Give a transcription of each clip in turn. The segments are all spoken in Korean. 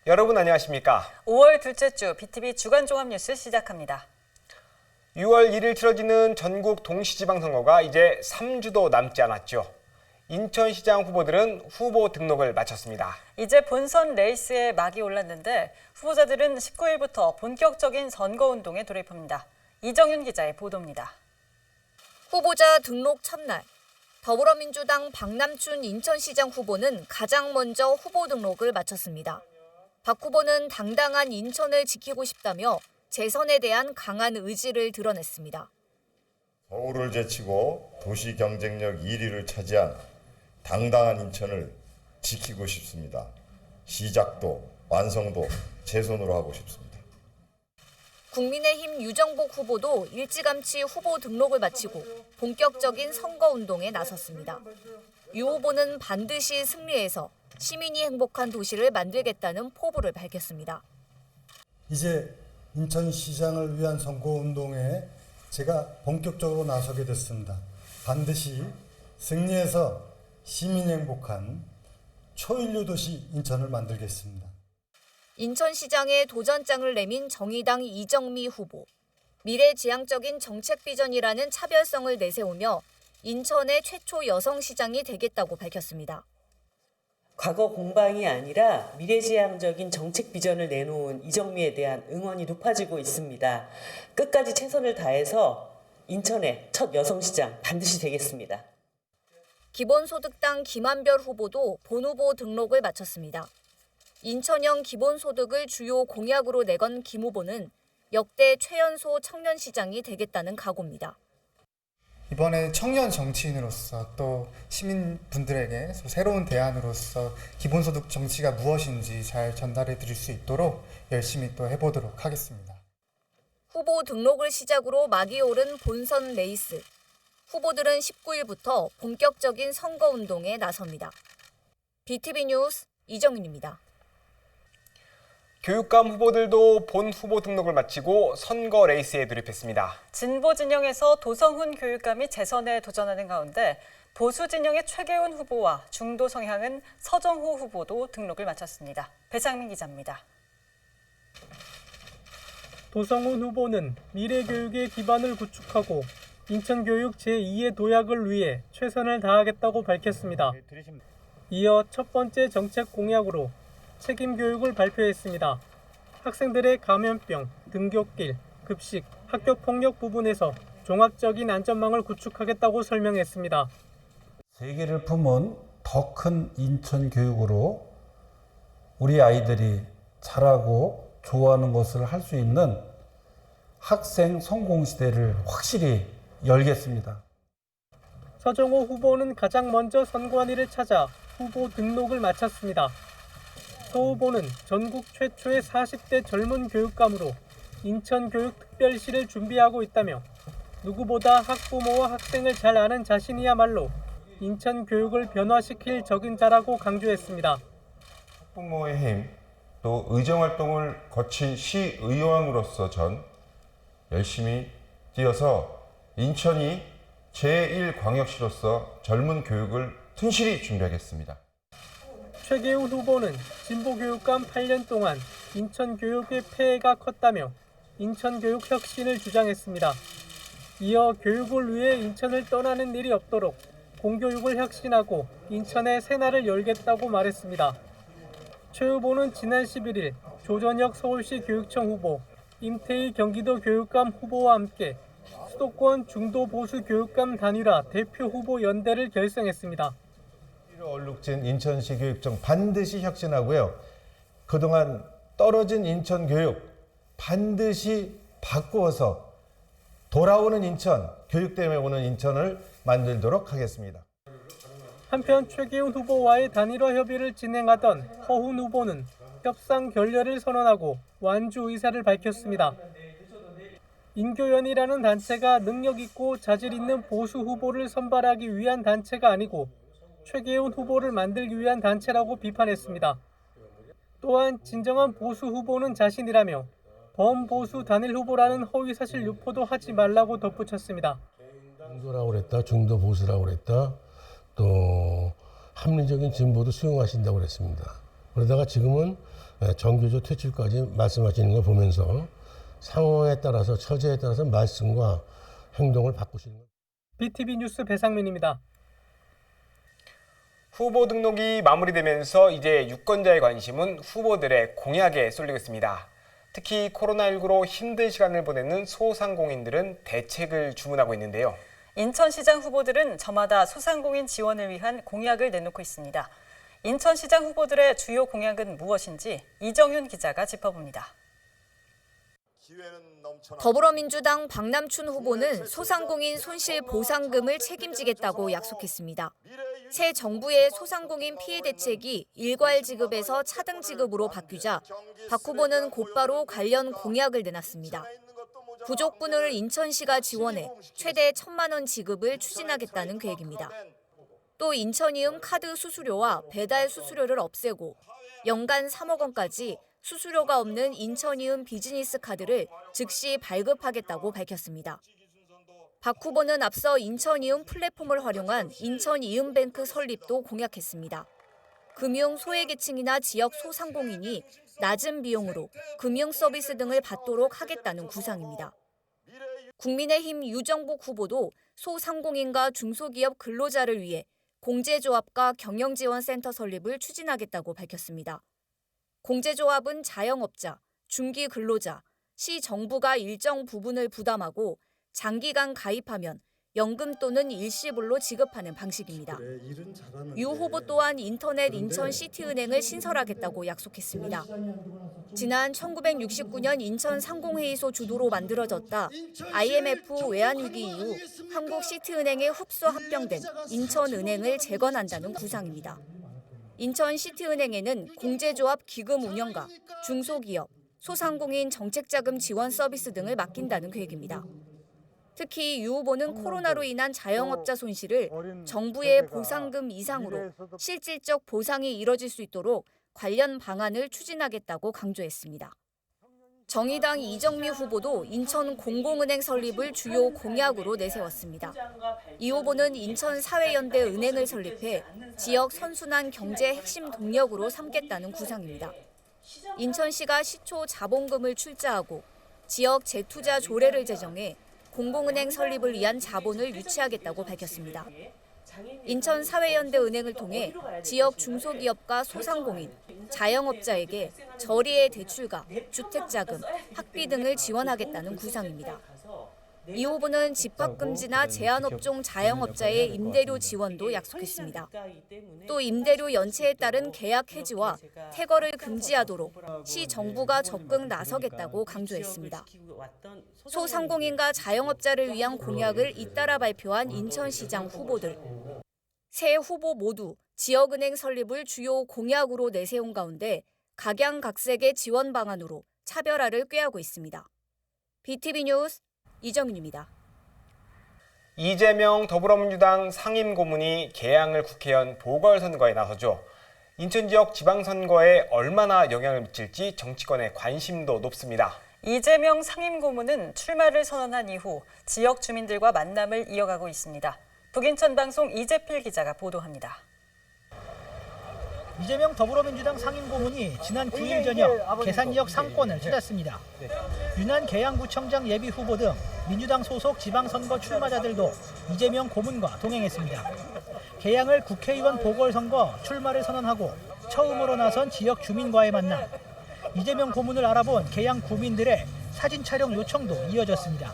여러분 안녕하십니까? 5월 둘째 주 BTV 주간 종합 뉴스 시작합니다. 6월 1일 치러지는 전국 동시지방선거가 이제 3주도 남지 않았죠. 인천시장 후보들은 후보 등록을 마쳤습니다. 이제 본선 레이스에 막이 올랐는데 후보자들은 19일부터 본격적인 선거운동에 돌입합니다. 이정윤 기자의 보도입니다. 후보자 등록 첫날, 더불어민주당 박남춘 인천시장 후보는 가장 먼저 후보 등록을 마쳤습니다. 박 후보는 당당한 인천을 지키고 싶다며 재선에 대한 강한 의지를 드러냈습니다. 서울을 제치고 도시 경쟁력 1위를 차지한 당당한 인천을 지키고 싶습니다. 시작도 완성도 제 손으로 하고 싶습니다. 국민의힘 유정복 후보도 일찌감치 후보 등록을 마치고 본격적인 선거운동에 나섰습니다. 유 후보는 반드시 승리해서 시민이 행복한 도시를 만들겠다는 포부를 밝혔습니다. 이제 인천시장을 위한 선거운동에 제가 본격적으로 나서게 됐습니다. 반드시 승리해서 시민이 행복한 초인류 도시 인천을 만들겠습니다. 인천시장에 도전장을 내민 정의당 이정미 후보. 미래지향적인 정책 비전이라는 차별성을 내세우며 인천의 최초 여성시장이 되겠다고 밝혔습니다. 과거 공방이 아니라 미래지향적인 정책 비전을 내놓은 이정미에 대한 응원이 높아지고 있습니다. 끝까지 최선을 다해서 인천의 첫 여성시장 반드시 되겠습니다. 기본소득당 김한별 후보도 본 후보 등록을 마쳤습니다. 인천형 기본소득을 주요 공약으로 내건 김 후보는 역대 최연소 청년시장이 되겠다는 각오입니다. 이번에 청년 정치인으로서 또 시민분들에게 새로운 대안으로서 기본소득 정치가 무엇인지 잘 전달해 드릴 수 있도록 열심히 또 해보도록 하겠습니다. 후보 등록을 시작으로 막이 오른 본선 레이스. 후보들은 19일부터 본격적인 선거운동에 나섭니다. BTV 뉴스 이정윤입니다. 교육감 후보들도 본 후보 등록을 마치고 선거 레이스에 돌입했습니다. 진보 진영에서 도성훈 교육감이 재선에 도전하는 가운데 보수 진영의 최계훈 후보와 중도 성향은 서정호 후보도 등록을 마쳤습니다. 배상민 기자입니다. 도성훈 후보는 미래교육의 기반을 구축하고 인천교육 제2의 도약을 위해 최선을 다하겠다고 밝혔습니다. 이어 첫 번째 정책 공약으로 책임교육을 발표했습니다. 학생들의 감염병, 등굣길, 급식, 학교폭력 부분에서 종합적인 안전망을 구축하겠다고 설명했습니다. 세계를 품은 더 큰 인천 교육으로 우리 아이들이 잘하고 좋아하는 것을 할 수 있는 학생 성공 시대를 확실히 열겠습니다. 서정호 후보는 가장 먼저 선관위를 찾아 후보 등록을 마쳤습니다. 서 후보는 전국 최초의 40대 젊은 교육감으로 인천교육특별시를 준비하고 있다며 누구보다 학부모와 학생을 잘 아는 자신이야말로 인천 교육을 변화시킬 적임자라고 강조했습니다. 학부모의 힘, 또 의정활동을 거친 시의왕으로서 전 열심히 뛰어서 인천이 제1광역시로서 젊은 교육을 튼실히 준비하겠습니다. 최계훈 후보는 진보교육감 8년 동안 인천교육의 폐해가 컸다며 인천교육 혁신을 주장했습니다. 이어 교육을 위해 인천을 떠나는 일이 없도록 공교육을 혁신하고 인천에 새날을 열겠다고 말했습니다. 최 후보는 지난 11일 조전혁 서울시 교육청 후보, 임태희 경기도 교육감 후보와 함께 수도권 중도 보수 교육감 단일화 대표 후보 연대를 결성했습니다. 얼룩진 인천시 교육청 반드시 혁신하고요. 그동안 떨어진 인천 교육 반드시 바꾸어서 돌아오는 인천, 교육 때문에 오는 인천을 만들도록 하겠습니다. 한편 최계훈 후보와의 단일화 협의를 진행하던 허훈 후보는 협상 결렬을 선언하고 완주 의사를 밝혔습니다. 인교연이라는 단체가 능력 있고 자질 있는 보수 후보를 선발하기 위한 단체가 아니고 최계훈 후보를 만들기 위한 단체라고 비판했습니다. 또한 진정한 보수 후보는 자신이라며 범보수 단일 후보라는 허위사실 유포도 하지 말라고 덧붙였습니다. 중도라고 그랬다, 중도 보수라고 그랬다, 또 합리적인 진보도 수용하신다고 그랬습니다. 그러다가 지금은 정규직 퇴출까지 말씀하시는 걸 보면서 상황에 따라서 처지에 따라서 말씀과 행동을 바꾸시는 것. BTV 뉴스 배상민입니다. 후보 등록이 마무리되면서 이제 유권자의 관심은 후보들의 공약에 쏠리고 있습니다. 특히 코로나19로 힘든 시간을 보내는 소상공인들은 대책을 주문하고 있는데요. 인천시장 후보들은 저마다 소상공인 지원을 위한 공약을 내놓고 있습니다. 인천시장 후보들의 주요 공약은 무엇인지 이정윤 기자가 짚어봅니다. 더불어민주당 박남춘 후보는 소상공인 손실 보상금을 책임지겠다고 약속했습니다. 새 정부의 소상공인 피해 대책이 일괄 지급에서 차등 지급으로 바뀌자 박 후보는 곧바로 관련 공약을 내놨습니다. 부족분을 인천시가 지원해 최대 1,000만 원 지급을 추진하겠다는 계획입니다. 또 인천이음 카드 수수료와 배달 수수료를 없애고 연간 3억 원까지 수수료가 없는 인천이음 비즈니스 카드를 즉시 발급하겠다고 밝혔습니다. 박 후보는 앞서 인천이음 플랫폼을 활용한 인천이음뱅크 설립도 공약했습니다. 금융 소외계층이나 지역 소상공인이 낮은 비용으로 금융 서비스 등을 받도록 하겠다는 구상입니다. 국민의힘 유정복 후보도 소상공인과 중소기업 근로자를 위해 공제조합과 경영지원센터 설립을 추진하겠다고 밝혔습니다. 공제조합은 자영업자, 중기근로자, 시 정부가 일정 부분을 부담하고 장기간 가입하면 연금 또는 일시불로 지급하는 방식입니다. 유 후보 또한 인터넷 인천시티은행을 신설하겠다고 약속했습니다. 지난 1969년 인천 상공회의소 주도로 만들어졌다 IMF 외환위기 이후 한국시티은행에 흡수 합병된 인천은행을 재건한다는 구상입니다. 인천시티은행에는 공제조합 기금 운영과 중소기업, 소상공인 정책자금 지원 서비스 등을 맡긴다는 계획입니다. 특히 유 후보는 코로나로 인한 자영업자 손실을 정부의 보상금 이상으로 실질적 보상이 이뤄질 수 있도록 관련 방안을 추진하겠다고 강조했습니다. 정의당 이정미 후보도 인천 공공은행 설립을 주요 공약으로 내세웠습니다. 이 후보는 인천 사회연대 은행을 설립해 지역 선순환 경제 핵심 동력으로 삼겠다는 구상입니다. 인천시가 시초 자본금을 출자하고 지역 재투자 조례를 제정해 공공은행 설립을 위한 자본을 유치하겠다고 밝혔습니다. 인천 사회연대 은행을 통해 지역 중소기업과 소상공인, 자영업자에게 저리의 대출과 주택자금, 학비 등을 지원하겠다는 구상입니다. 이 후보는 집합금지나 제한업종 자영업자의 임대료 지원도 약속했습니다. 또 임대료 연체에 따른 계약 해지와 퇴거를 금지하도록 시 정부가 적극 나서겠다고 강조했습니다. 소상공인과 자영업자를 위한 공약을 잇따라 발표한 인천시장 후보들. 세 후보 모두 지역은행 설립을 주요 공약으로 내세운 가운데 각양각색의 지원 방안으로 차별화를 꾀하고 있습니다. BTV 뉴스 이정윤입니다. 이재명 더불어민주당 상임고문이 개항을 국회의원 보궐선거에 나서죠. 인천 지역 지방선거에 얼마나 영향을 미칠지 정치권의 관심도 높습니다. 이재명 상임고문은 출마를 선언한 이후 지역 주민들과 만남을 이어가고 있습니다. 북인천 방송 이재필 기자가 보도합니다. 이재명 더불어민주당 상임고문이 지난 9일 저녁 계산역 상권을 찾았습니다. 윤한 계양구청장 예비 후보 등 민주당 소속 지방선거 출마자들도 이재명 고문과 동행했습니다. 계양을 국회의원 보궐선거 출마를 선언하고 처음으로 나선 지역 주민과의 만남. 이재명 고문을 알아본 계양 구민들의 사진 촬영 요청도 이어졌습니다.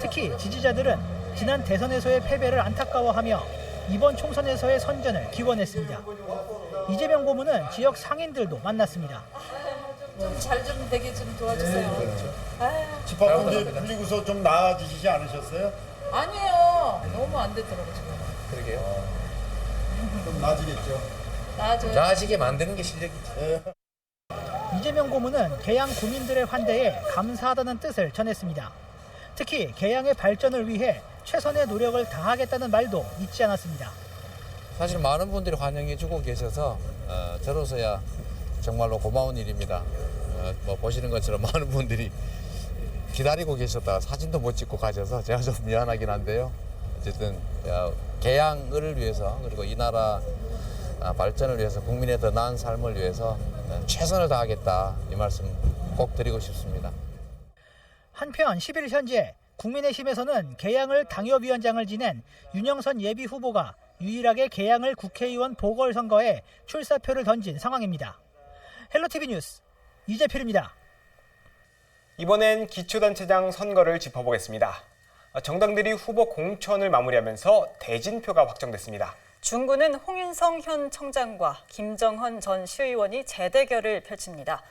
특히 지지자들은 지난 대선에서의 패배를 안타까워하며 이번 총선에서의 선전을 기원했습니다. 이재명 고문은 지역 상인들도 만났습니다. 좀 잘 좀 되게 좀 도와주세요. 집합금지 풀리고서 좀 나아지시지 않으셨어요? 아니에요. 너무 안 되더라고요. 지금. 그러게요. 좀 나아지겠죠. 나아져요. 나아지게 만드는 게 실력이지. 이재명 고문은 계양 구민들의 환대에 감사하다는 뜻을 전했습니다. 특히 계양의 발전을 위해 최선의 노력을 다하겠다는 말도 잊지 않았습니다. 사실 많은 분들이 환영해주고 계셔서 저로서야 정말로 고마운 일입니다. 뭐 보시는 것처럼 많은 분들이 기다리고 계셨다가 사진도 못 찍고 가셔서 제가 좀 미안하긴 한데요. 어쨌든 계양을 위해서 그리고 이 나라 발전을 위해서 국민의 더 나은 삶을 위해서 최선을 다하겠다 이 말씀 꼭 드리고 싶습니다. 한편 10일 현재 국민의힘에서는 개항을 당협위원장을 지낸 윤영선 예비후보가 유일하게 개항을 국회의원 보궐선거에 출사표를 던진 상황입니다. 헬로티비 뉴스 이재필입니다. 이번엔 기초단체장 선거를 짚어보겠습니다. 정당들이 후보 공천을 마무리하면서 대진표가 확정됐습니다. 중구는 홍인성 현 청장과 김정헌 전 시의원이 재대결을 펼칩니다.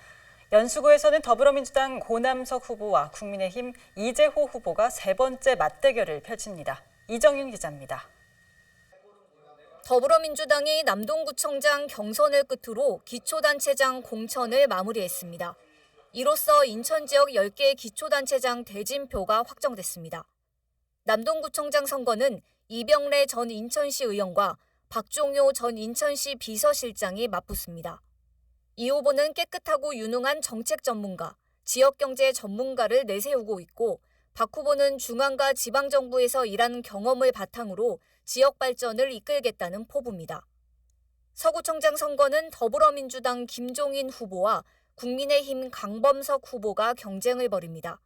연수구에서는 더불어민주당 고남석 후보와 국민의힘 이재호 후보가 세 번째 맞대결을 펼칩니다. 이정윤 기자입니다. 더불어민주당이 남동구청장 경선을 끝으로 기초단체장 공천을 마무리했습니다. 이로써 인천 지역 10개 기초단체장 대진표가 확정됐습니다. 남동구청장 선거는 이병래 전 인천시 의원과 박종효 전 인천시 비서실장이 맞붙습니다. 이 후보는 깨끗하고 유능한 정책 전문가, 지역경제 전문가를 내세우고 있고 박 후보는 중앙과 지방정부에서 일한 경험을 바탕으로 지역 발전을 이끌겠다는 포부입니다. 서구청장 선거는 더불어민주당 김종인 후보와 국민의힘 강범석 후보가 경쟁을 벌입니다.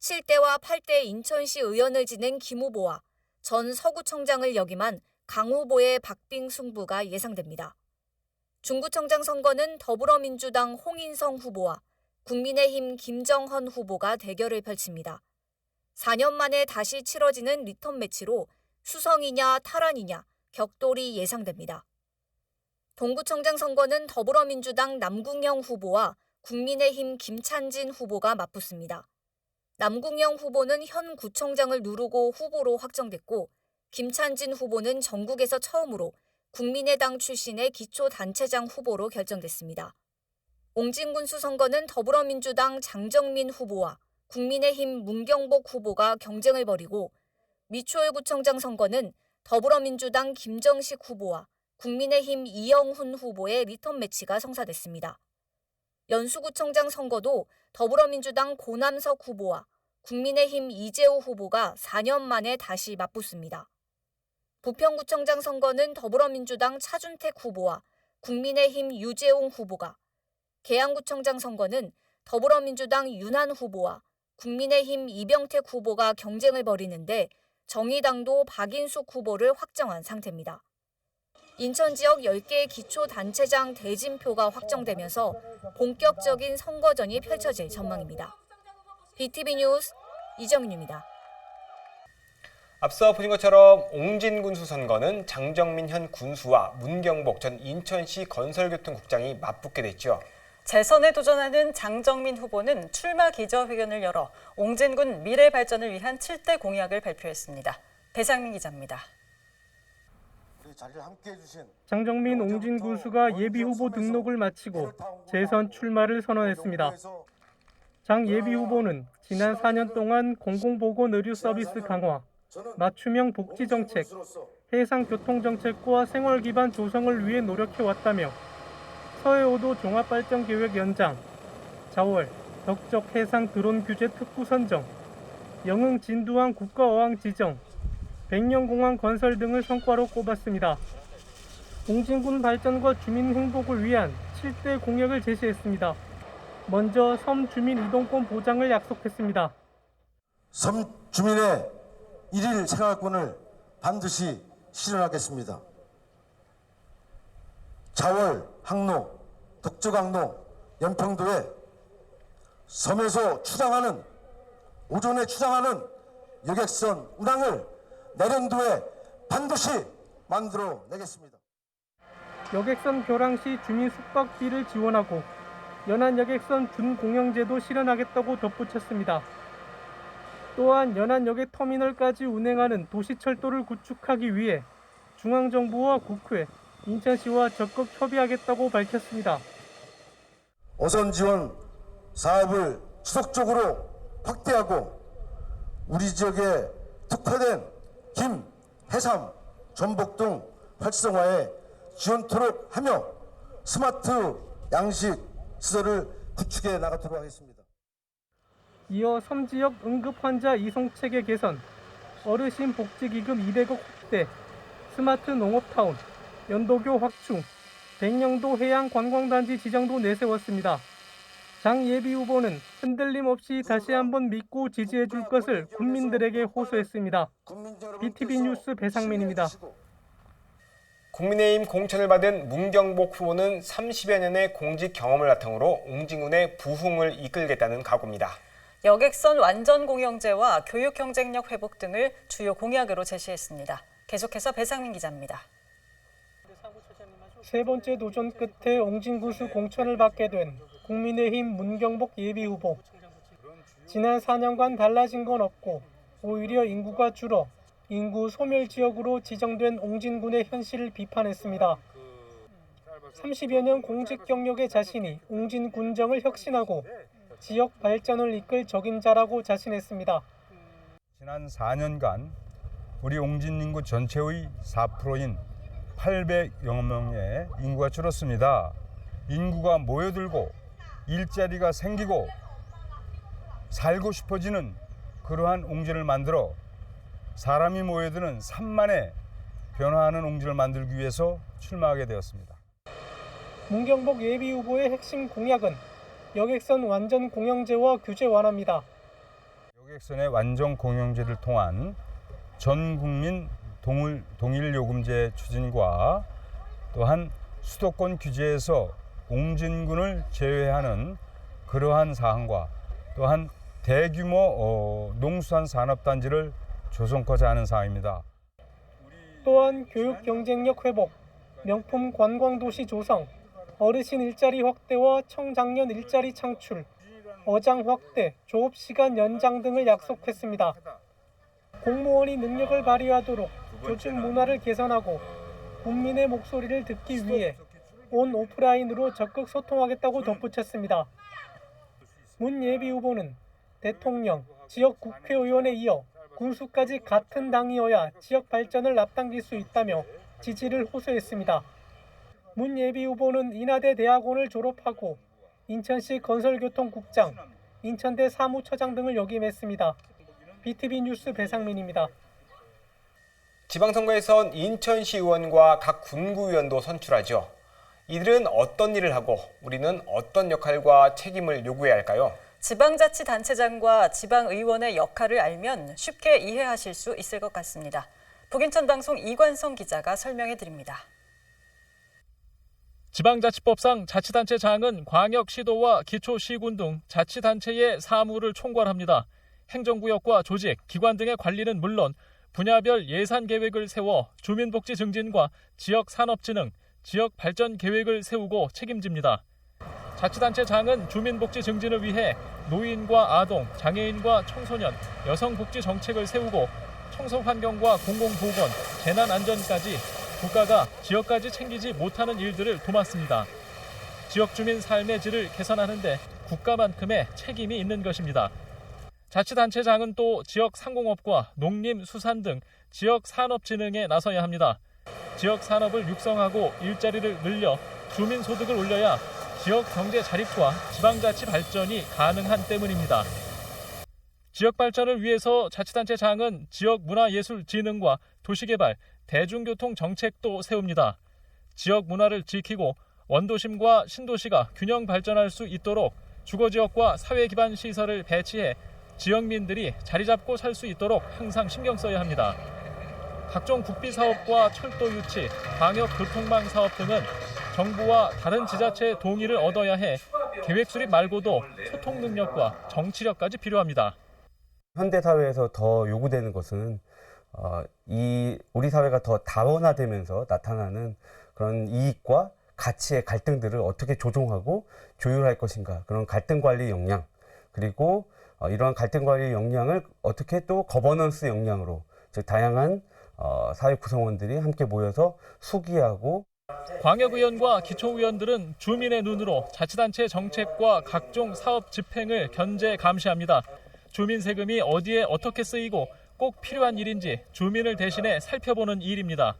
7대와 8대 인천시 의원을 지낸 김 후보와 전 서구청장을 역임한 강 후보의 박빙 승부가 예상됩니다. 중구청장 선거는 더불어민주당 홍인성 후보와 국민의힘 김정헌 후보가 대결을 펼칩니다. 4년 만에 다시 치러지는 리턴 매치로 수성이냐 탈환이냐 격돌이 예상됩니다. 동구청장 선거는 더불어민주당 남궁영 후보와 국민의힘 김찬진 후보가 맞붙습니다. 남궁영 후보는 현 구청장을 누르고 후보로 확정됐고 김찬진 후보는 전국에서 처음으로 국민의당 출신의 기초단체장 후보로 결정됐습니다. 옹진군수 선거는 더불어민주당 장정민 후보와 국민의힘 문경복 후보가 경쟁을 벌이고 미추홀구청장 선거는 더불어민주당 김정식 후보와 국민의힘 이영훈 후보의 리턴 매치가 성사됐습니다. 연수구청장 선거도 더불어민주당 고남석 후보와 국민의힘 이재호 후보가 4년 만에 다시 맞붙습니다. 부평구청장 선거는 더불어민주당 차준택 후보와 국민의힘 유재홍 후보가, 계양구청장 선거는 더불어민주당 윤한 후보와 국민의힘 이병택 후보가 경쟁을 벌이는데 정의당도 박인숙 후보를 확정한 상태입니다. 인천 지역 10개 기초단체장 대진표가 확정되면서 본격적인 선거전이 펼쳐질 전망입니다. BTV 뉴스 이정윤입니다. 앞서 보신 것처럼 옹진군수 선거는 장정민 현 군수와 문경복 전 인천시 건설교통국장이 맞붙게 됐죠. 재선에 도전하는 장정민 후보는 출마 기자회견을 열어 옹진군 미래 발전을 위한 7대 공약을 발표했습니다. 배상민 기자입니다. 장정민 옹진군수가 예비후보 등록을 마치고 재선 출마를 선언했습니다. 장 예비후보는 지난 4년 동안 공공보건 의료 서비스 강화, 맞춤형 복지정책, 해상교통정책과 생활기반 조성을 위해 노력해왔다며 서해오도 종합발전계획 연장, 자월, 덕적 해상 드론 규제 특구 선정, 영흥 진두항 국가어항 지정, 백년공항 건설 등을 성과로 꼽았습니다. 옹진군 발전과 주민 행복을 위한 7대 공약을 제시했습니다. 먼저 섬 주민 이동권 보장을 약속했습니다. 섬 주민의 일일 생활권을 반드시 실현하겠습니다. 자월 항로, 덕적 항로, 연평도에 섬에서 추상하는 오전에 추상하는 여객선 운항을 내년도에 반드시 만들어내겠습니다. 여객선 결항 시 주민 숙박비를 지원하고 연안 여객선 준공영제도 실현하겠다고 덧붙였습니다. 또한 연안 여객 터미널까지 운행하는 도시철도를 구축하기 위해 중앙정부와 국회, 인천시와 적극 협의하겠다고 밝혔습니다. 어선 지원 사업을 지속적으로 확대하고 우리 지역에 특화된 김, 해삼, 전복 등 활성화에 지원토록 하며 스마트 양식 시설을 구축해 나가도록 하겠습니다. 이어 섬지역 응급환자 이송체계 개선, 어르신 복지기금 200억 확대, 스마트 농업타운, 연도교 확충, 백령도 해양관광단지 지정도 내세웠습니다. 장 예비 후보는 흔들림 없이 다시 한번 믿고 지지해 줄 것을 국민들에게 호소했습니다. BTV 뉴스 배상민입니다. 국민의힘 공천을 받은 문경복 후보는 30여 년의 공직 경험을 바탕으로 옹진군의 부흥을 이끌겠다는 각오입니다. 여객선 완전 공영제와 교육 경쟁력 회복 등을 주요 공약으로 제시했습니다. 계속해서 배상민 기자입니다. 세 번째 도전 끝에 옹진구수 공천을 받게 된 국민의힘 문경복 예비후보. 지난 4년간 달라진 건 없고 오히려 인구가 줄어 인구 소멸 지역으로 지정된 옹진군의 현실을 비판했습니다. 30여 년 공직 경력의 자신이 옹진 군정을 혁신하고 지역 발전을 이끌 적임자라고 자신했습니다. 지난 4년간 우리 옹진 인구 전체의 4%인 800여 명의 인구가 줄었습니다. 인구가 모여들고 일자리가 생기고 살고 싶어지는 그러한 옹진을 만들어 사람이 모여드는 산만에 변화하는 옹진을 만들기 위해서 출마하게 되었습니다. 문경복 예비후보의 핵심 공약은 여객선 완전 공영제와 규제 완화입니다. 여객선의 완전 공영제를 통한 전 국민 동일 요금제 추진과 또한 수도권 규제에서 옹진군을 제외하는 그러한 사항과 또한 대규모 농수산 산업단지를 조성하고자 하는 사항입니다. 또한 교육 경쟁력 회복, 명품 관광도시 조성, 어르신 일자리 확대와 청장년 일자리 창출, 어장 확대, 조업시간 연장 등을 약속했습니다. 공무원이 능력을 발휘하도록 조직 문화를 개선하고 국민의 목소리를 듣기 위해 온 오프라인으로 적극 소통하겠다고 덧붙였습니다. 문 예비 후보는 대통령, 지역 국회의원에 이어 군수까지 같은 당이어야 지역 발전을 앞당길 수 있다며 지지를 호소했습니다. 문 예비 후보는 인하대 대학원을 졸업하고 인천시 건설교통국장, 인천대 사무처장 등을 역임했습니다. BTV 뉴스 배상민입니다. 지방선거에선 인천시 의원과 각 군구의원도 선출하죠. 이들은 어떤 일을 하고 우리는 어떤 역할과 책임을 요구해야 할까요? 지방자치단체장과 지방의원의 역할을 알면 쉽게 이해하실 수 있을 것 같습니다. 북인천 방송 이관성 기자가 설명해 드립니다. 지방자치법상 자치단체장은 광역시도와 기초시군 등 자치단체의 사무를 총괄합니다. 행정구역과 조직, 기관 등의 관리는 물론 분야별 예산 계획을 세워 주민복지 증진과 지역 산업진흥, 지역 발전 계획을 세우고 책임집니다. 자치단체장은 주민복지 증진을 위해 노인과 아동, 장애인과 청소년, 여성복지 정책을 세우고 청소환경과 공공보건, 재난안전까지 국가가 지역까지 챙기지 못하는 일들을 도맡습니다. 지역 주민 삶의 질을 개선하는 데 국가만큼의 책임이 있는 것입니다. 자치단체장은 또 지역 상공업과 농림, 수산 등 지역 산업 진흥에 나서야 합니다. 지역 산업을 육성하고 일자리를 늘려 주민 소득을 올려야 지역 경제 자립과 지방자치 발전이 가능한 때문입니다. 지역 발전을 위해서 자치단체장은 지역 문화예술진흥과 도시개발, 대중교통 정책도 세웁니다. 지역 문화를 지키고 원도심과 신도시가 균형 발전할 수 있도록 주거지역과 사회기반 시설을 배치해 지역민들이 자리 잡고 살 수 있도록 항상 신경 써야 합니다. 각종 국비사업과 철도 유치, 광역교통망 사업 등은 정부와 다른 지자체의 동의를 얻어야 해 계획 수립 말고도 소통 능력과 정치력까지 필요합니다. 현대사회에서 더 요구되는 것은 우리 사회가 더 다원화되면서 나타나는 그런 이익과 가치의 갈등들을 어떻게 조종하고 조율할 것인가, 그런 갈등 관리 역량, 그리고 이러한 갈등 관리 역량을 어떻게 또 거버넌스 역량으로, 즉 다양한 사회 구성원들이 함께 모여서 수기하고. 광역의원과 기초의원들은 주민의 눈으로 자치단체 정책과 각종 사업 집행을 견제 감시합니다. 주민 세금이 어디에 어떻게 쓰이고 꼭 필요한 일인지 주민을 대신해 살펴보는 일입니다.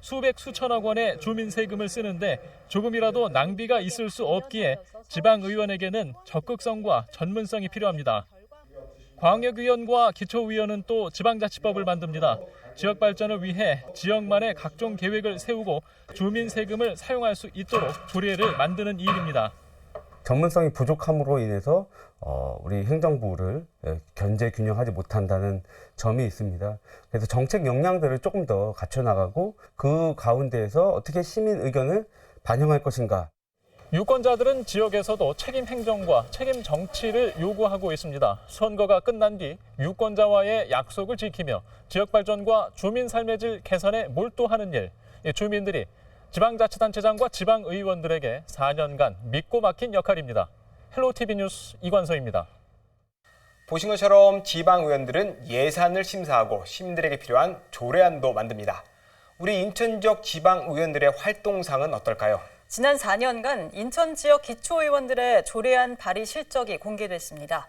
수백 수천억 원의 주민 세금을 쓰는데 조금이라도 낭비가 있을 수 없기에 지방의원에게는 적극성과 전문성이 필요합니다. 광역의원과 기초의원은 또 지방자치법을 만듭니다. 지역 발전을 위해 지역만의 각종 계획을 세우고 주민 세금을 사용할 수 있도록 조례를 만드는 일입니다. 전문성이 부족함으로 인해서 우리 행정부를 견제 균형하지 못한다는 점이 있습니다. 그래서 정책 역량들을 조금 더 갖춰나가고 그 가운데에서 어떻게 시민 의견을 반영할 것인가. 유권자들은 지역에서도 책임 행정과 책임 정치를 요구하고 있습니다. 선거가 끝난 뒤 유권자와의 약속을 지키며 지역 발전과 주민 삶의 질 개선에 몰두하는 일, 주민들이 지방자치단체장과 지방의원들에게 4년간 믿고 맡긴 역할입니다. 헬로티비 뉴스 이관서입니다. 보신 것처럼 지방의원들은 예산을 심사하고 시민들에게 필요한 조례안도 만듭니다. 우리 인천 지역 지방의원들의 활동상은 어떨까요? 지난 4년간 인천 지역 기초의원들의 조례안 발의 실적이 공개됐습니다.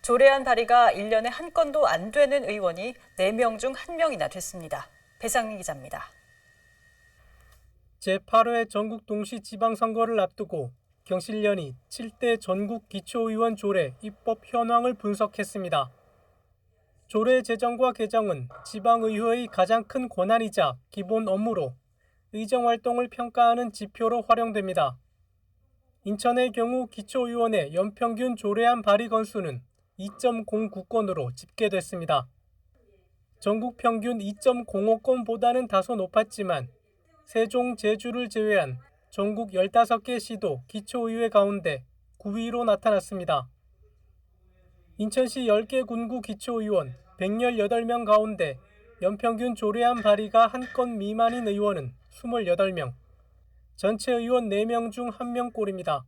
조례안 발의가 1년에 한 건도 안 되는 의원이 4명 중 1명이나 됐습니다. 배상민 기자입니다. 제8회 전국 동시 지방선거를 앞두고 경실련이 7대 전국 기초의원 조례 입법 현황을 분석했습니다. 조례 제정과 개정은 지방의회의 가장 큰 권한이자 기본 업무로 의정활동을 평가하는 지표로 활용됩니다. 인천의 경우 기초의원의 연평균 조례안 발의 건수는 2.09건으로 집계됐습니다. 전국 평균 2.05건보다는 다소 높았지만 세종, 제주를 제외한 전국 15개 시도 기초의회 가운데 9위로 나타났습니다. 인천시 10개 군구 기초의원 118명 가운데 연평균 조례안 발의가 한 건 미만인 의원은 28명, 전체 의원 4명 중 1명꼴입니다.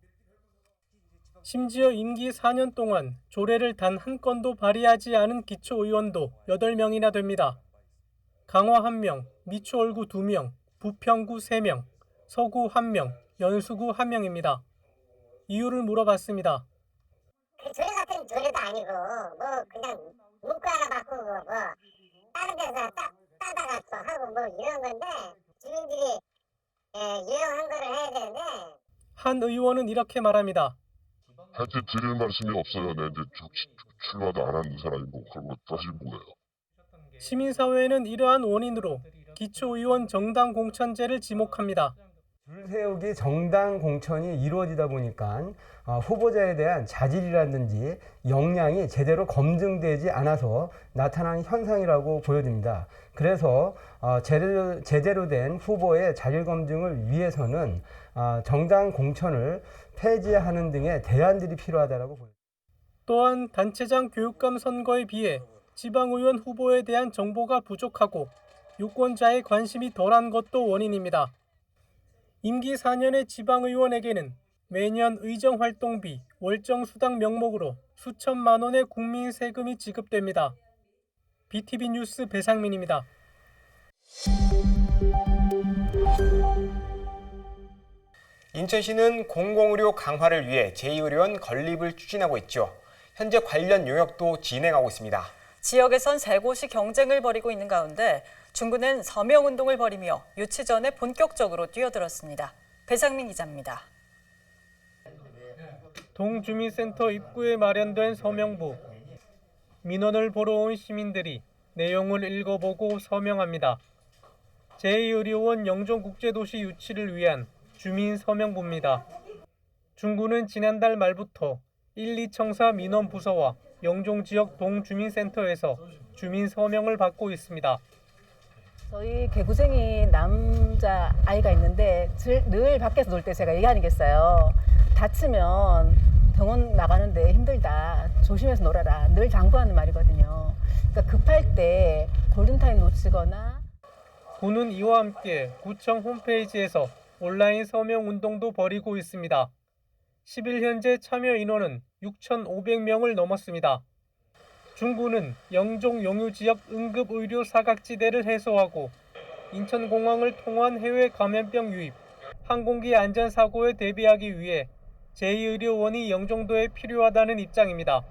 심지어 임기 4년 동안 조례를 단 한 건도 발의하지 않은 기초의원도 8명이나 됩니다. 강화 1명, 미추홀구 2명, 부평구 3명, 서구 1명, 연수구 1명입니다. 이유를 물어봤습니다. 조례 같은 조례도 아니고 그냥 문구 하나 바꾸고 다른 데서 따다가 또 하고 이런 건데 주민들이 유용한 거를 해야 되는데. 한 의원은 이렇게 말합니다. 하여튼 드릴 말씀이 없어요. 네, 이제 출마도 안 하는 사람이고 그런 거 사실 뭐예요. 시민사회는 이러한 원인으로 기초의원 정당 공천제를 지목합니다. 줄 세우기 정당 공천이 이루어지다 보니까 후보자에 대한 자질이라든지 역량이 제대로 검증되지 않아서 나타난 현상이라고 보여집니다. 그래서 제대로 된 후보의 자질 검증을 위해서는 정당 공천을 폐지하는 등의 대안들이 필요하다고 보입니다. 또한 단체장 교육감 선거에 비해 지방의원 후보에 대한 정보가 부족하고 유권자의 관심이 덜한 것도 원인입니다. 임기 4년의 지방의원에게는 매년 의정활동비, 월정수당 명목으로 수천만 원의 국민 세금이 지급됩니다. BTV 뉴스 배상민입니다. 인천시는 공공의료 강화를 위해 제2의료원 건립을 추진하고 있죠. 현재 관련 용역도 진행하고 있습니다. 지역에선 세 곳이 경쟁을 벌이고 있는 가운데 중구는 서명운동을 벌이며 유치 전에 본격적으로 뛰어들었습니다. 배상민 기자입니다. 동주민센터 입구에 마련된 서명부. 민원을 보러 온 시민들이 내용을 읽어보고 서명합니다. 제2의료원 영종국제도시 유치를 위한 주민 서명부입니다. 중구는 지난달 말부터 1, 2청사 민원부서와 영종지역 동주민센터에서 주민 서명을 받고 있습니다. 저희 개구쟁이 남자 아이가 있는데 늘 밖에서 놀 때 제가 얘기하는 게 있어요. 다치면 병원 나가는데 힘들다. 조심해서 놀아라. 늘 당부하는 말이거든요. 그러니까 급할 때 골든타임 놓치거나. 구는 이와 함께 구청 홈페이지에서 온라인 서명 운동도 벌이고 있습니다. 10일 현재 참여 인원은 6,500명을 넘었습니다. 중구는 영종 영유지역 응급의료 사각지대를 해소하고 인천공항을 통한 해외 감염병 유입, 항공기 안전사고에 대비하기 위해 제2의료원이 영종도에 필요하다는 입장입니다.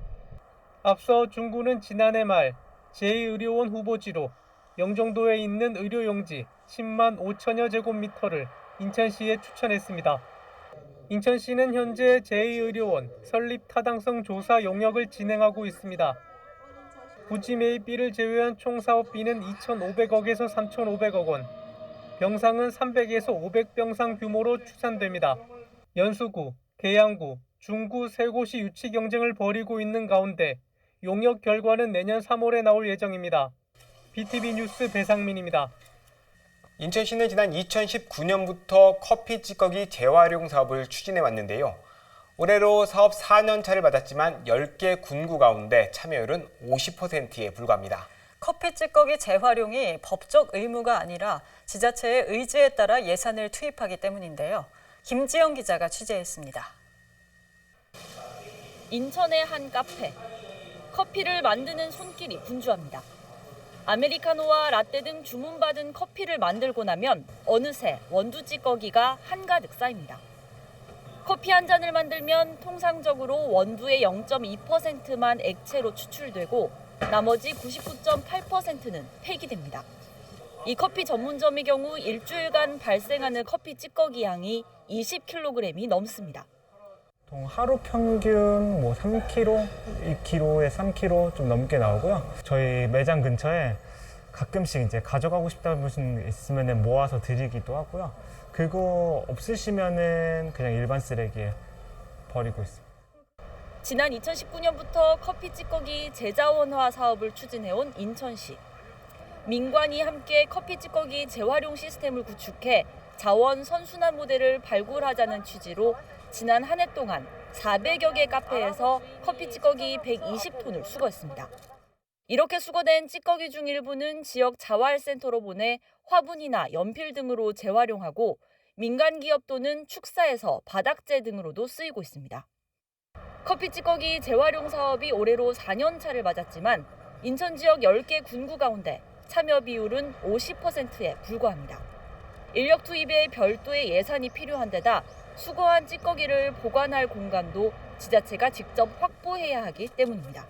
앞서 중구는 지난해 말 제2의료원 후보지로 영종도에 있는 의료용지 10만 5천여 제곱미터를 인천시에 추천했습니다. 인천시는 현재 제2의료원 설립 타당성 조사 용역을 진행하고 있습니다. 부지 매입비를 제외한 총 사업비는 2,500억에서 3,500억 원, 병상은 300에서 500병상 규모로 추산됩니다. 연수구, 계양구, 중구 세 곳이 유치 경쟁을 벌이고 있는 가운데 용역 결과는 내년 3월에 나올 예정입니다. BTV 뉴스 배상민입니다. 인천시는 지난 2019년부터 커피 찌꺼기 재활용 사업을 추진해 왔는데요. 올해로 사업 4년 차를 맞았지만 10개 군구 가운데 참여율은 50%에 불과합니다. 커피 찌꺼기 재활용이 법적 의무가 아니라 지자체의 의지에 따라 예산을 투입하기 때문인데요. 김지영 기자가 취재했습니다. 인천의 한 카페. 커피를 만드는 손길이 분주합니다. 아메리카노와 라떼 등 주문받은 커피를 만들고 나면 어느새 원두 찌꺼기가 한가득 쌓입니다. 커피 한 잔을 만들면 통상적으로 원두의 0.2%만 액체로 추출되고 나머지 99.8%는 폐기됩니다. 이 커피 전문점의 경우 일주일간 발생하는 커피 찌꺼기 양이 20kg이 넘습니다. 하루 평균 3kg, 2kg에 3kg 좀 넘게 나오고요. 저희 매장 근처에 가끔씩 이제 가져가고 싶다는 분 있으면 모아서 드리기도 하고요. 그거 없으시면은 그냥 일반 쓰레기에 버리고 있습니다. 지난 2019년부터 커피 찌꺼기 재자원화 사업을 추진해온 인천시. 민관이 함께 커피 찌꺼기 재활용 시스템을 구축해 자원 선순환 모델을 발굴하자는 취지로 지난 한 해 동안 400여 개 카페에서 커피 찌꺼기 120톤을 수거했습니다. 이렇게 수거된 찌꺼기 중 일부는 지역 자활센터로 보내 화분이나 연필 등으로 재활용하고 민간 기업 또는 축사에서 바닥재 등으로도 쓰이고 있습니다. 커피 찌꺼기 재활용 사업이 올해로 4년 차를 맞았지만 인천 지역 10개 군구 가운데 참여 비율은 50%에 불과합니다. 인력 투입에 별도의 예산이 필요한 데다 수거한 찌꺼기를 보관할 공간도 지자체가 직접 확보해야 하기 때문입니다.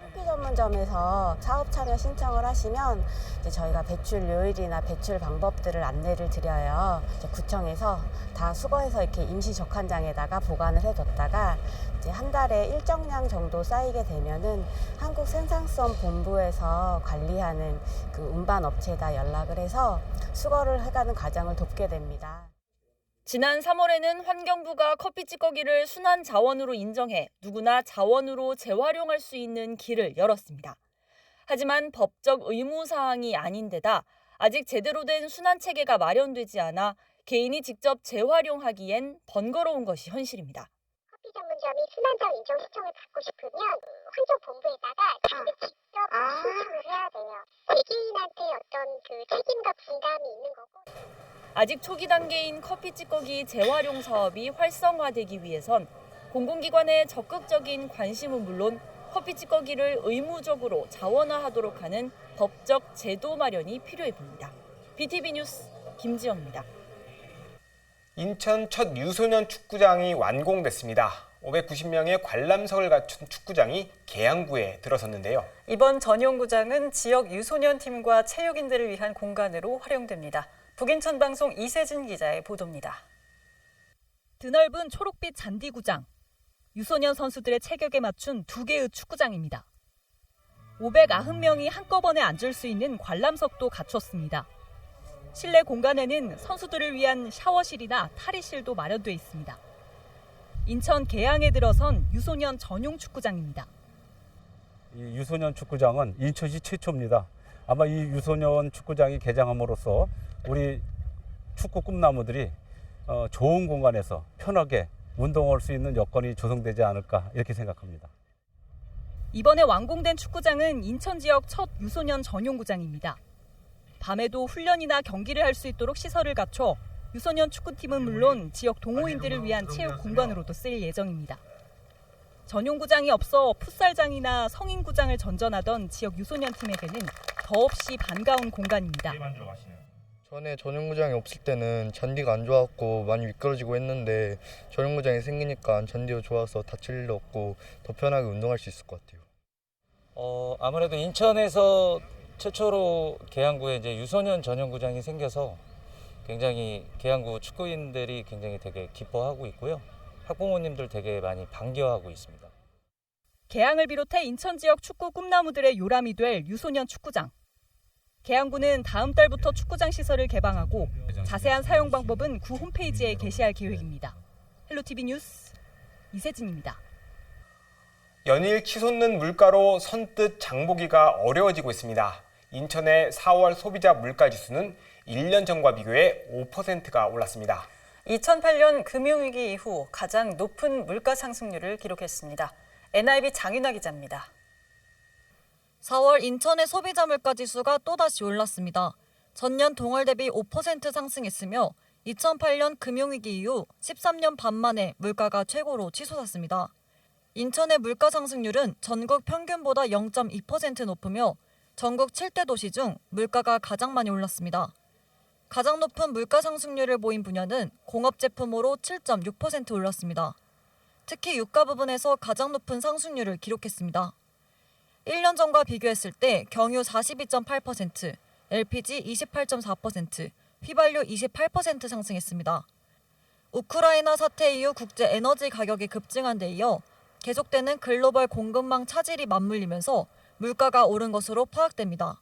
커피 전문점에서 사업 참여 신청을 하시면 이제 저희가 배출 요일이나 배출 방법들을 안내를 드려요. 이제 구청에서 다 수거해서 이렇게 임시 적환장에다가 보관을 해뒀다가 이제 한 달에 일정량 정도 쌓이게 되면은 한국생산성본부에서 관리하는 그 운반 업체에다 연락을 해서 수거를 해가는 과정을 돕게 됩니다. 지난 3월에는 환경부가 커피 찌꺼기를 순환 자원으로 인정해 누구나 자원으로 재활용할 수 있는 길을 열었습니다. 하지만 법적 의무 사항이 아닌 데다 아직 제대로 된 순환 체계가 마련되지 않아 개인이 직접 재활용하기엔 번거로운 것이 현실입니다. 커피 전문점이 순환자원 인정 신청을 받고 싶으면 환경본부에다가 자기 직접 신청을 해야 돼요. 개개인한테 어떤 그 책임과 분담이 있는 거고. 아직 초기 단계인 커피 찌꺼기 재활용 사업이 활성화되기 위해선 공공기관의 적극적인 관심은 물론 커피 찌꺼기를 의무적으로 자원화하도록 하는 법적 제도 마련이 필요해 보입니다. BTV 뉴스 김지영입니다. 인천 첫 유소년 축구장이 완공됐습니다. 590명의 관람석을 갖춘 축구장이 계양구에 들어섰는데요. 이번 전용구장은 지역 유소년 팀과 체육인들을 위한 공간으로 활용됩니다. 북인천 방송 이세진 기자의 보도입니다. 드넓은 초록빛 잔디구장, 유소년 선수들의 체격에 맞춘 2개의 축구장입니다. 590명이 한꺼번에 앉을 수 있는 관람석도 갖췄습니다. 실내 공간에는 선수들을 위한 샤워실이나 탈의실도 마련돼 있습니다. 인천 계양에 들어선 유소년 전용 축구장입니다. 이 유소년 축구장은 인천시 최초입니다. 아마 이 유소년 축구장이 개장함으로써 우리 축구 꿈나무들이 좋은 공간에서 편하게 운동할 수 있는 여건이 조성되지 않을까 이렇게 생각합니다. 이번에 완공된 축구장은 인천 지역 첫 유소년 전용구장입니다. 밤에도 훈련이나 경기를 할 수 있도록 시설을 갖춰 유소년 축구팀은 물론 지역 동호인들을 위한 체육 공간으로도 쓰일 예정입니다. 전용구장이 없어 풋살장이나 성인구장을 전전하던 지역 유소년 팀에게는 더없이 반가운 공간입니다. 전에 전용구장이 없을 때는 잔디가 안 좋았고 많이 미끄러지고 했는데 전용구장이 생기니까 잔디가 좋아서 다칠 일도 없고 더 편하게 운동할 수 있을 것 같아요. 아무래도 인천에서 최초로 계양구에 이제 유소년 전용구장이 생겨서 굉장히 계양구 축구인들이 굉장히 되게 기뻐하고 있고요. 학부모님들 되게 많이 반겨하고 있습니다. 계양을 비롯해 인천 지역 축구 꿈나무들의 요람이 될 유소년 축구장. 계양구는 다음 달부터 축구장 시설을 개방하고 자세한 사용 방법은 구 홈페이지에 게시할 계획입니다. 헬로티비 뉴스 이세진입니다. 연일 치솟는 물가로 선뜻 장보기가 어려워지고 있습니다. 인천의 4월 소비자 물가지수는 1년 전과 비교해 5%가 올랐습니다. 2008년 금융위기 이후 가장 높은 물가 상승률을 기록했습니다. NIB 장윤아 기자입니다. 4월 인천의 소비자 물가 지수가 또다시 올랐습니다. 전년 동월 대비 5% 상승했으며 2008년 금융위기 이후 13년 반 만에 물가가 최고로 치솟았습니다. 인천의 물가 상승률은 전국 평균보다 0.2% 높으며 전국 7대 도시 중 물가가 가장 많이 올랐습니다. 가장 높은 물가 상승률을 보인 분야는 공업 제품으로 7.6% 올랐습니다. 특히 유가 부분에서 가장 높은 상승률을 기록했습니다. 1년 전과 비교했을 때 경유 42.8%, LPG 28.4%, 휘발유 28% 상승했습니다. 우크라이나 사태 이후 국제 에너지 가격이 급증한 데 이어 계속되는 글로벌 공급망 차질이 맞물리면서 물가가 오른 것으로 파악됩니다.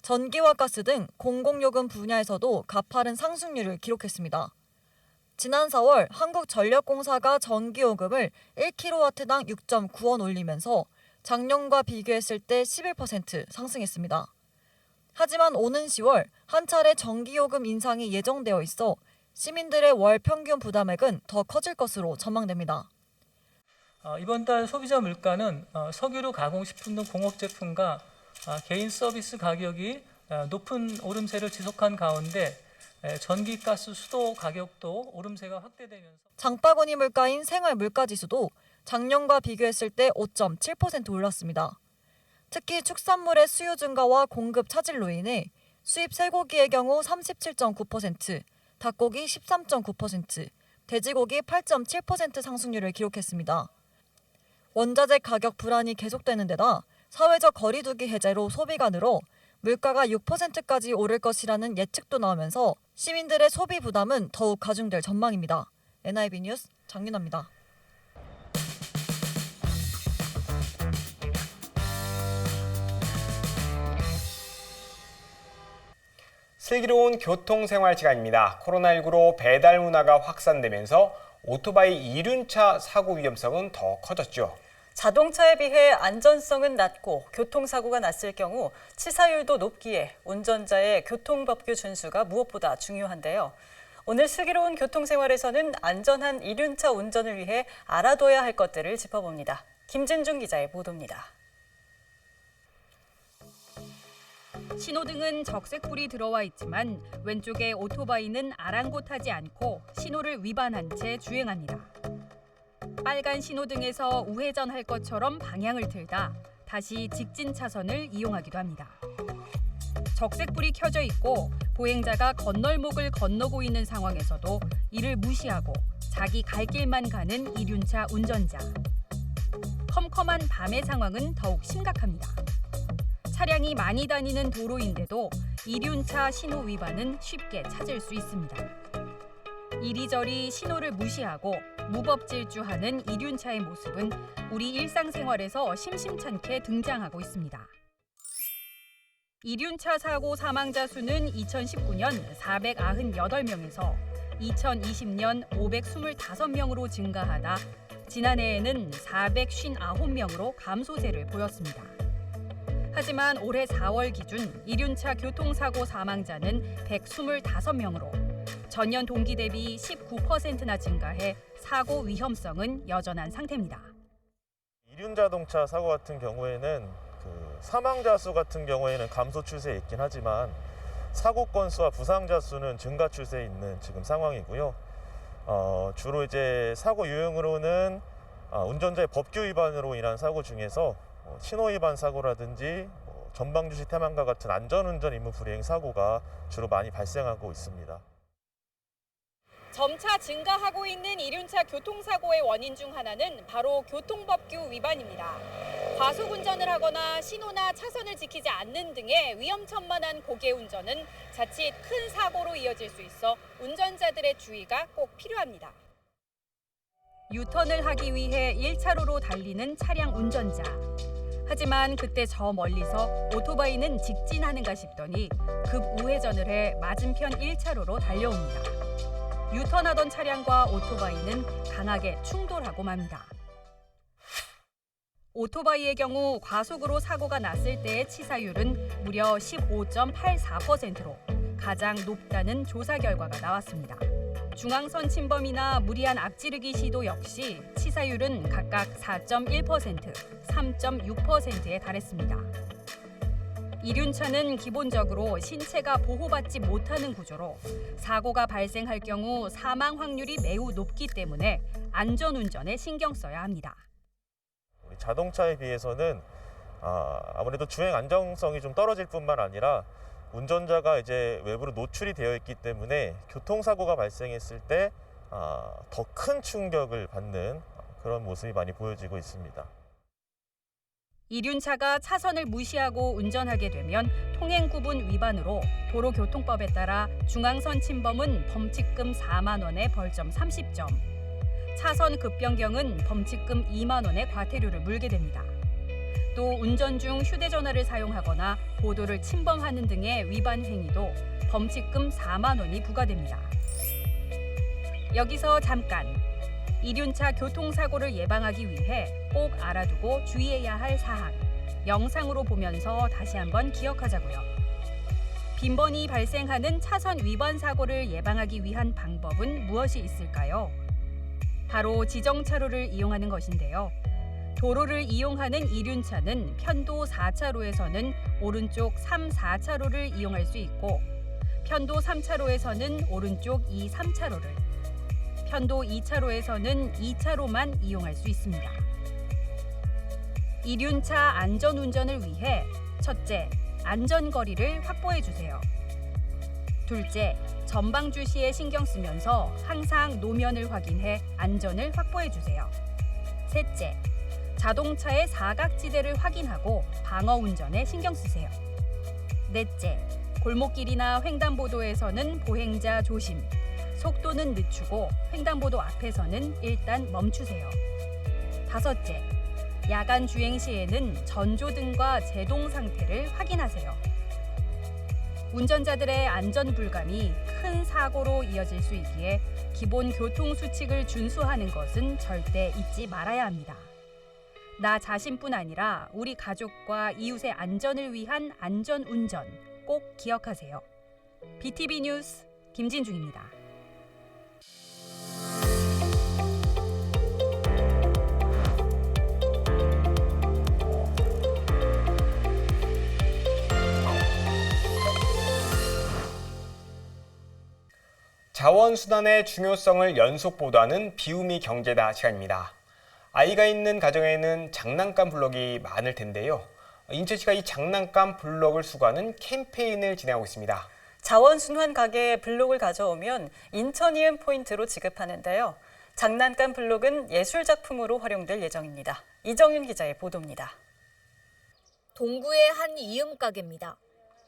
전기와 가스 등 공공요금 분야에서도 가파른 상승률을 기록했습니다. 지난 4월 한국전력공사가 전기요금을 1kW당 6.9원 올리면서 작년과 비교했을 때 11% 상승했습니다. 하지만 오는 10월 한 차례 전기요금 인상이 예정되어 있어 시민들의 월 평균 부담액은 더 커질 것으로 전망됩니다. 이번 달 소비자 물가는 석유류 가공식품 등 공업 제품과 개인 서비스 가격이 높은 오름세를 지속한 가운데 전기, 가스, 수도 가격도 오름세가 확대되면서 장바구니 물가인 생활 물가 지수도 작년과 비교했을 때 5.7% 올랐습니다. 특히 축산물의 수요 증가와 공급 차질로 인해 수입 쇠고기의 경우 37.9%, 닭고기 13.9%, 돼지고기 8.7% 상승률을 기록했습니다. 원자재 가격 불안이 계속되는 데다 사회적 거리두기 해제로 소비가 늘어 물가가 6%까지 오를 것이라는 예측도 나오면서 시민들의 소비 부담은 더욱 가중될 전망입니다. NIB 뉴스 장윤아입니다. 슬기로운 교통생활 시간입니다. 코로나19로 배달 문화가 확산되면서 오토바이 이륜차 사고 위험성은 더 커졌죠. 자동차에 비해 안전성은 낮고 교통사고가 났을 경우 치사율도 높기에 운전자의 교통법규 준수가 무엇보다 중요한데요. 오늘 슬기로운 교통생활에서는 안전한 이륜차 운전을 위해 알아둬야 할 것들을 짚어봅니다. 김진중 기자의 보도입니다. 신호등은 적색불이 들어와 있지만 왼쪽에 오토바이는 아랑곳하지 않고 신호를 위반한 채 주행합니다. 빨간 신호등에서 우회전할 것처럼 방향을 틀다 다시 직진 차선을 이용하기도 합니다. 적색불이 켜져 있고 보행자가 건널목을 건너고 있는 상황에서도 이를 무시하고 자기 갈 길만 가는 이륜차 운전자. 컴컴한 밤의 상황은 더욱 심각합니다. 차량이 많이 다니는 도로인데도 이륜차 신호 위반은 쉽게 찾을 수 있습니다. 이리저리 신호를 무시하고 무법질주하는 이륜차의 모습은 우리 일상생활에서 심심찮게 등장하고 있습니다. 이륜차 사고 사망자 수는 2019년 498명에서 2020년 525명으로 증가하다 지난해에는 459명으로 감소세를 보였습니다. 하지만 올해 4월 기준 이륜차 교통사고 사망자는 125명으로 전년 동기 대비 19%나 증가해 사고 위험성은 여전한 상태입니다. 이륜자동차 사고 같은 경우에는 사망자 수 같은 경우에는 감소 추세에 있긴 하지만 사고 건수와 부상자 수는 증가 추세에 있는 지금 상황이고요. 주로 이제 사고 유형으로는 운전자의 법규 위반으로 인한 사고 중에서 신호 위반 사고라든지 전방주시 태만과 같은 안전운전 의무 불이행 사고가 주로 많이 발생하고 있습니다. 점차 증가하고 있는 이륜차 교통사고의 원인 중 하나는 바로 교통법규 위반입니다. 과속운전을 하거나 신호나 차선을 지키지 않는 등의 위험천만한 고개운전은 자칫 큰 사고로 이어질 수 있어 운전자들의 주의가 꼭 필요합니다. 유턴을 하기 위해 1차로로 달리는 차량 운전자. 하지만 그때 저 멀리서 오토바이는 직진하는가 싶더니 급 우회전을 해 맞은편 1차로로 달려옵니다. 유턴하던 차량과 오토바이는 강하게 충돌하고 맙니다. 오토바이의 경우 과속으로 사고가 났을 때의 치사율은 무려 15.84%로 가장 높다는 조사 결과가 나왔습니다. 중앙선 침범이나 무리한 앞지르기 시도 역시 치사율은 각각 4.1%, 3.6%에 달했습니다. 이륜차는 기본적으로 신체가 보호받지 못하는 구조로 사고가 발생할 경우 사망 확률이 매우 높기 때문에 안전운전에 신경 써야 합니다. 우리 자동차에 비해서는 아무래도 주행 안정성이 좀 떨어질 뿐만 아니라 운전자가 이제 외부로 노출이 되어 있기 때문에 교통사고가 발생했을 때 더 큰 충격을 받는 그런 모습이 많이 보여지고 있습니다. 이륜차가 차선을 무시하고 운전하게 되면 통행구분 위반으로 도로교통법에 따라 중앙선 침범은 범칙금 4만 원에 벌점 30점, 차선 급변경은 범칙금 2만 원의 과태료를 물게 됩니다. 또 운전 중 휴대전화를 사용하거나 보도를 침범하는 등의 위반 행위도 범칙금 4만 원이 부과됩니다. 여기서 잠깐, 이륜차 교통사고를 예방하기 위해 꼭 알아두고 주의해야 할 사항, 영상으로 보면서 다시 한번 기억하자고요. 빈번히 발생하는 차선 위반 사고를 예방하기 위한 방법은 무엇이 있을까요? 바로 지정차로를 이용하는 것인데요. 도로를 이용하는 이륜차는 편도 4차로에서는 오른쪽 3, 4차로를 이용할 수 있고 편도 3차로에서는 오른쪽 2, 3차로를, 편도 2차로에서는 2차로만 이용할 수 있습니다. 이륜차 안전운전을 위해 첫째, 안전거리를 확보해 주세요. 둘째, 전방 주시에 신경 쓰면서 항상 노면을 확인해 안전을 확보해 주세요. 셋째, 자동차의 사각지대를 확인하고 방어 운전에 신경 쓰세요. 넷째, 골목길이나 횡단보도에서는 보행자 조심, 속도는 늦추고 횡단보도 앞에서는 일단 멈추세요. 다섯째, 야간 주행 시에는 전조등과 제동 상태를 확인하세요. 운전자들의 안전 불감이 큰 사고로 이어질 수 있기에 기본 교통 수칙을 준수하는 것은 절대 잊지 말아야 합니다. 나 자신뿐 아니라 우리 가족과 이웃의 안전을 위한 안전 운전 꼭 기억하세요. BTV 뉴스 김진중입니다. 자원순환의 중요성을 연속 보도하는 비우미 경제다 시간입니다. 아이가 있는 가정에는 장난감 블록이 많을 텐데요. 인천시가 이 장난감 블록을 수거하는 캠페인을 진행하고 있습니다. 자원순환 가게에 블록을 가져오면 인천이음 포인트로 지급하는데요. 장난감 블록은 예술작품으로 활용될 예정입니다. 이정윤 기자의 보도입니다. 동구의 한 이음 가게입니다.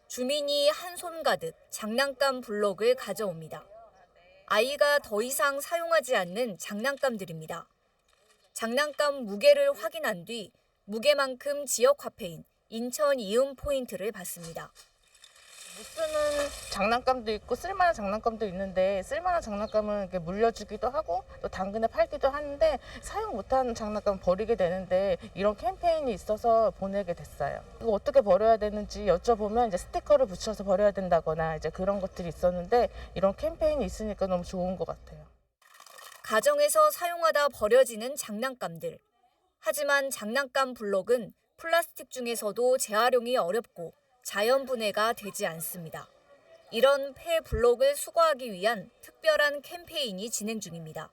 주민이 한 손 가득 장난감 블록을 가져옵니다. 아이가 더 이상 사용하지 않는 장난감들입니다. 장난감 무게를 확인한 뒤 무게만큼 지역 화폐인 인천 이음 포인트를 받습니다. 못 쓰는 장난감도 있고 쓸만한 장난감도 있는데 쓸만한 장난감은 이렇게 물려주기도 하고 또 당근에 팔기도 하는데 사용 못하는 장난감 버리게 되는데 이런 캠페인이 있어서 보내게 됐어요. 이거 어떻게 버려야 되는지 여쭤보면 이제 스티커를 붙여서 버려야 된다거나 이제 그런 것들이 있었는데 이런 캠페인이 있으니까 너무 좋은 것 같아요. 가정에서 사용하다 버려지는 장난감들. 하지만 장난감 블록은 플라스틱 중에서도 재활용이 어렵고 자연 분해가 되지 않습니다. 이런 폐 블록을 수거하기 위한 특별한 캠페인이 진행 중입니다.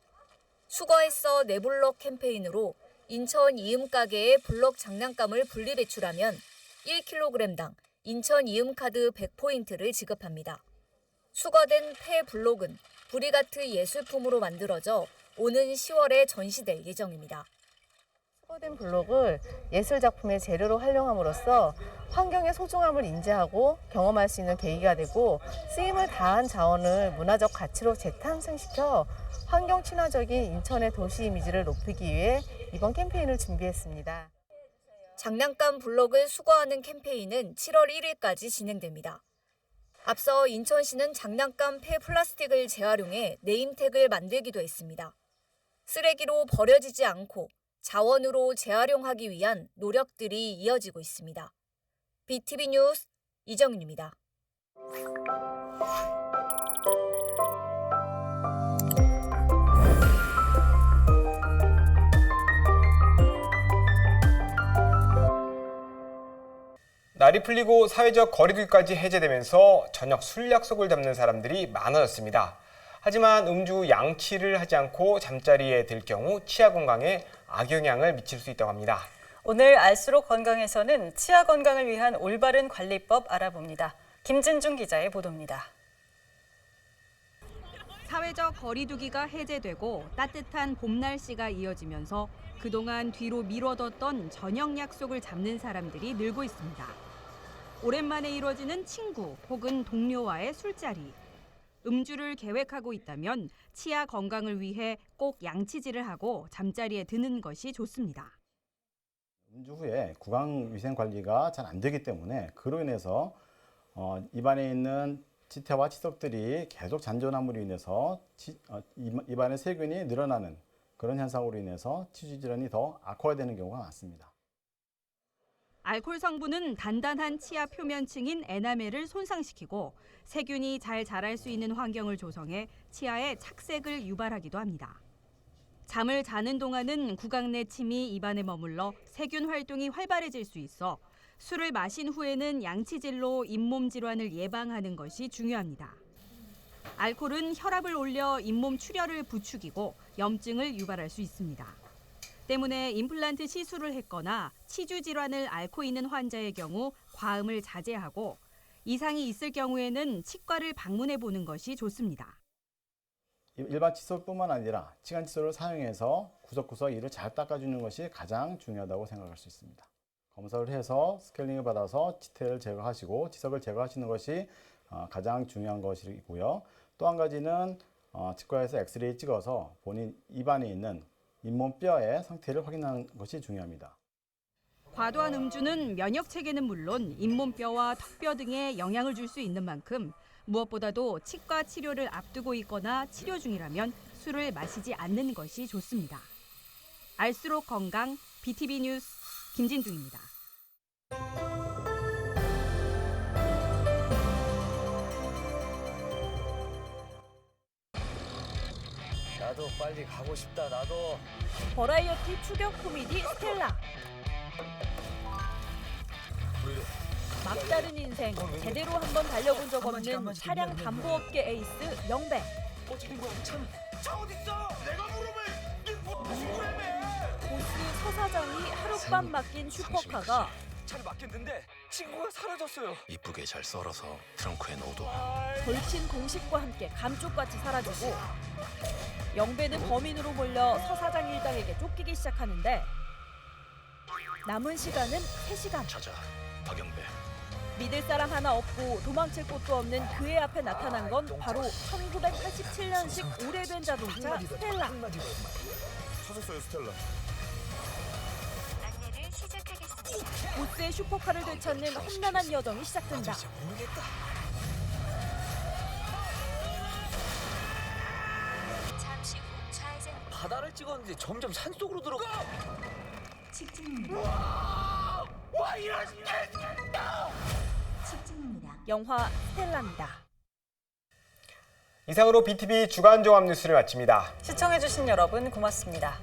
수거했어 내블록 캠페인으로 인천 이음 가게의 블록 장난감을 분리 배출하면 1kg당 인천 이음 카드 100포인트를 지급합니다. 수거된 폐 블록은 브리가트 예술품으로 만들어져 오는 10월에 전시될 예정입니다. 수거된 블록을 예술 작품의 재료로 활용함으로써 환경의 소중함을 인지하고 경험할 수 있는 계기가 되고 쓰임을 다한 자원을 문화적 가치로 재탄생시켜 환경 친화적인 인천의 도시 이미지를 높이기 위해 이번 캠페인을 준비했습니다. 장난감 블록을 수거하는 캠페인은 7월 1일까지 진행됩니다. 앞서 인천시는 장난감 폐 플라스틱을 재활용해 네임택을 만들기도 했습니다. 쓰레기로 버려지지 않고 자원으로 재활용하기 위한 노력들이 이어지고 있습니다. BTV 뉴스 이정윤입니다. 날이 풀리고 사회적 거리두기까지 해제되면서 저녁 술 약속을 잡는 사람들이 많아졌습니다. 하지만 음주 양치를 하지 않고 잠자리에 들 경우 치아 건강에 악영향을 미칠 수 있다고 합니다. 오늘 알수록 건강에서는 치아 건강을 위한 올바른 관리법 알아봅니다. 김진중 기자의 보도입니다. 사회적 거리두기가 해제되고 따뜻한 봄 날씨가 이어지면서 그동안 뒤로 미뤄뒀던 저녁 약속을 잡는 사람들이 늘고 있습니다. 오랜만에 이루어지는 친구 혹은 동료와의 술자리. 음주를 계획하고 있다면 치아 건강을 위해 꼭 양치질을 하고 잠자리에 드는 것이 좋습니다. 음주 후에 구강 위생 관리가 잘 안 되기 때문에 그로 인해서 입안에 있는 치태와 치석들이 계속 잔존함으로 인해서 입안의 세균이 늘어나는 그런 현상으로 인해서 치주 질환이 더 악화되는 경우가 많습니다. 알코올 성분은 단단한 치아 표면층인 에나멜을 손상시키고 세균이 잘 자랄 수 있는 환경을 조성해 치아에 착색을 유발하기도 합니다. 잠을 자는 동안은 구강 내 침이 입안에 머물러 세균 활동이 활발해질 수 있어 술을 마신 후에는 양치질로 잇몸 질환을 예방하는 것이 중요합니다. 알코올은 혈압을 올려 잇몸 출혈을 부추기고 염증을 유발할 수 있습니다. 때문에 임플란트 시술을 했거나 치주 질환을 앓고 있는 환자의 경우 과음을 자제하고 이상이 있을 경우에는 치과를 방문해 보는 것이 좋습니다. 일반 칫솔뿐만 아니라 치간 칫솔을 사용해서 구석구석 이를 잘 닦아주는 것이 가장 중요하다고 생각할 수 있습니다. 검사를 해서 스케일링을 받아서 치태를 제거하시고 치석을 제거하시는 것이 가장 중요한 것이고요. 또 한 가지는 치과에서 엑스레이 찍어서 본인 입안에 있는 잇몸뼈의 상태를 확인하는 것이 중요합니다. 과도한 음주는 면역 체계는 물론 잇몸뼈와 턱뼈 등에 영향을 줄 수 있는 만큼 무엇보다도 치과 치료를 앞두고 있거나 치료 중이라면 술을 마시지 않는 것이 좋습니다. 알수록 건강 BTV 뉴스 김진중입니다. 나도 빨리 가고 싶다. 나도. 버라이어티 추격 코미디 스텔라. 막다른 인생, 제대로 한번 달려본 적 없는 차량 담보업계 에이스 영배. 보스 서 사장이 하룻밤 맡긴 슈퍼카가 차를 맡겼는데 친구가 사라졌어요. 이쁘게 잘 썰어서 트렁크에 넣어둬. 절친 공식과 함께 감쪽같이 사라지고 영배는 범인으로 몰려 서 사장 일당에게 쫓기기 시작하는데 남은 시간은 3시간. 찾아, 박영배. 믿을 사람 하나 없고 도망칠 곳도 없는 그의 앞에 나타난 건 바로 1987년식 오래된 자동차 스텔라. 찾았어요, 스텔라. 안내를 시작하겠습니다. 보스의 슈퍼카를 되찾는 험난한 여정이 시작된다. 잠시 후 좌회전. 바다를 찍었는데 점점 산속으로 들어가. 직진입니다. 와 이런 개새끼야! 직진입니다. 영화 스텔라입니다. 이상으로 BTV 주간 종합 뉴스를 마칩니다. 시청해주신 여러분 고맙습니다.